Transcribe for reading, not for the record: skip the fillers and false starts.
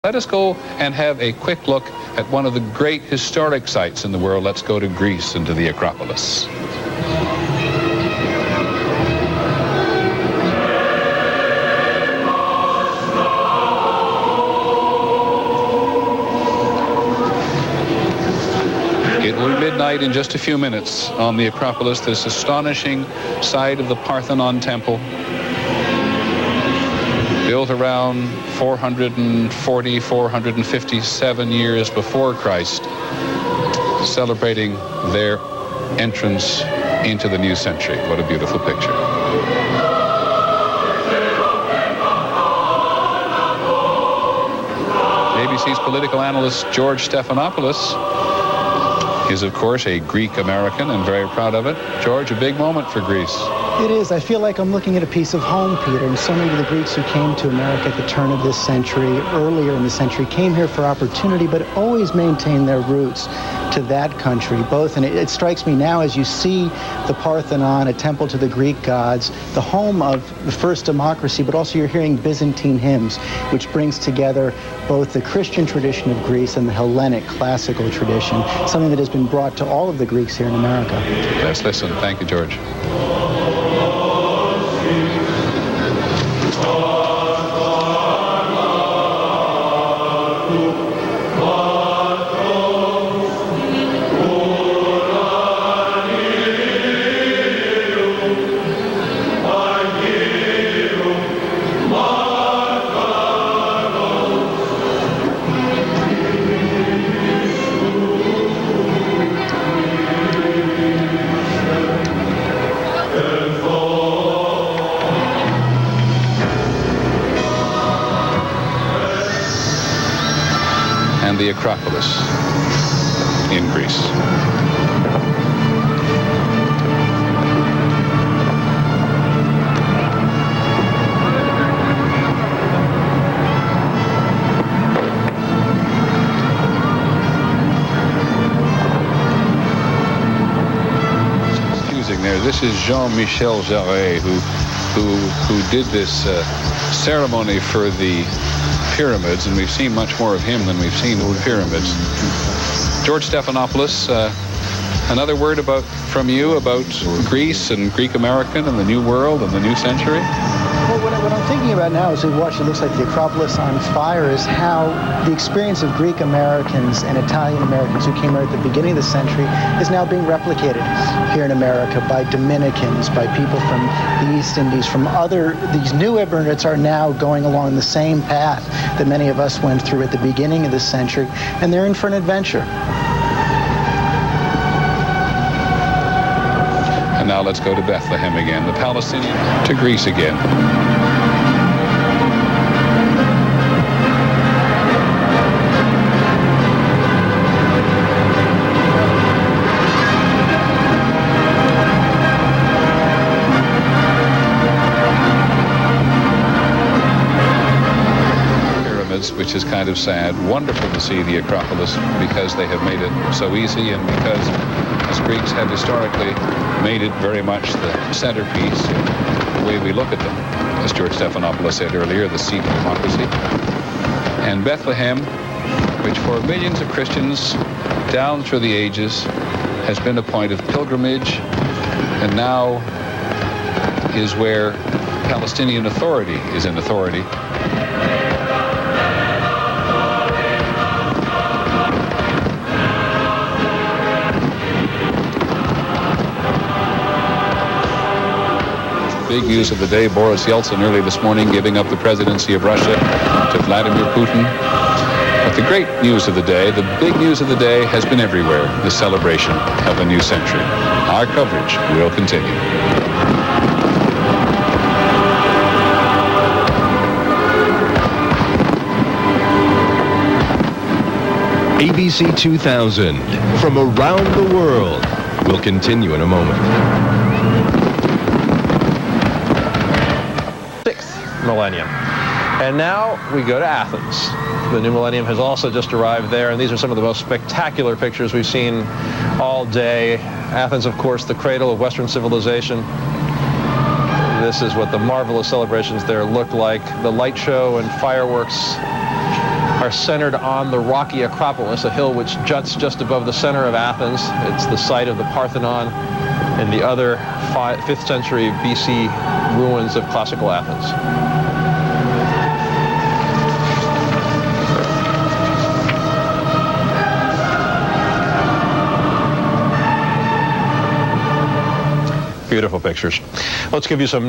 Let us go and have a quick look at one of the great historic sites in the world. Let's go to Greece and to the Acropolis. It will be midnight in just a few minutes on the Acropolis, this astonishing site of the Parthenon Temple, built around 457 years before Christ, celebrating their entrance into the new century. What a beautiful picture. ABC's political analyst George Stephanopoulos is, of course, a Greek American and very proud of it. George, a big moment for Greece. It is. I feel like I'm looking at a piece of home, Peter, and so many of the Greeks who came to America at the turn of this century, earlier in the century, came here for opportunity, but always maintained their roots to that country, both. And it strikes me now as you see the Parthenon, a temple to the Greek gods, the home of the first democracy, but also you're hearing Byzantine hymns, which brings together both the Christian tradition of Greece and the Hellenic classical tradition, something that has been brought to all of the Greeks here in America. Let's listen. Thank you, George. And the Acropolis in Greece. Confusing there. This is Jean-Michel Jarre who did this ceremony for the pyramids, and we've seen much more of him than we've seen of the pyramids. George Stephanopoulos, another word from you about Greece and Greek American and the New World and the new century? Well, what I'm thinking about now as we watch it looks like the Acropolis on fire is how the experience of Greek Americans and Italian Americans who came here at the beginning of the century is now being replicated here in America by Dominicans, by people from the East Indies, from these new immigrants are now going along the same path that many of us went through at the beginning of this century, and they're in for an adventure. And now let's go to Bethlehem again, the Palestinian, to Greece again. Which is kind of sad. Wonderful to see the Acropolis because they have made it so easy, and because as Greeks have historically made it very much the centerpiece of the way we look at them. As George Stephanopoulos said earlier, the seat of democracy. And Bethlehem, which for millions of Christians down through the ages has been a point of pilgrimage, and now is where Palestinian Authority is in authority. Big news of the day, Boris Yeltsin early this morning giving up the presidency of Russia to Vladimir Putin. But the great news of the day, the big news of the day has been everywhere, the celebration of a new century. Our coverage will continue. ABC 2000 from around the world will continue in a moment. Millennium. And now we go to Athens. The new millennium has also just arrived there, and these are some of the most spectacular pictures we've seen all day. Athens, of course, the cradle of Western civilization. This is what the marvelous celebrations there look like. The light show and fireworks are centered on the rocky Acropolis, a hill which juts just above the center of Athens. It's the site of the Parthenon and the other 5th century BC ruins of classical Athens. Beautiful pictures. Let's give you some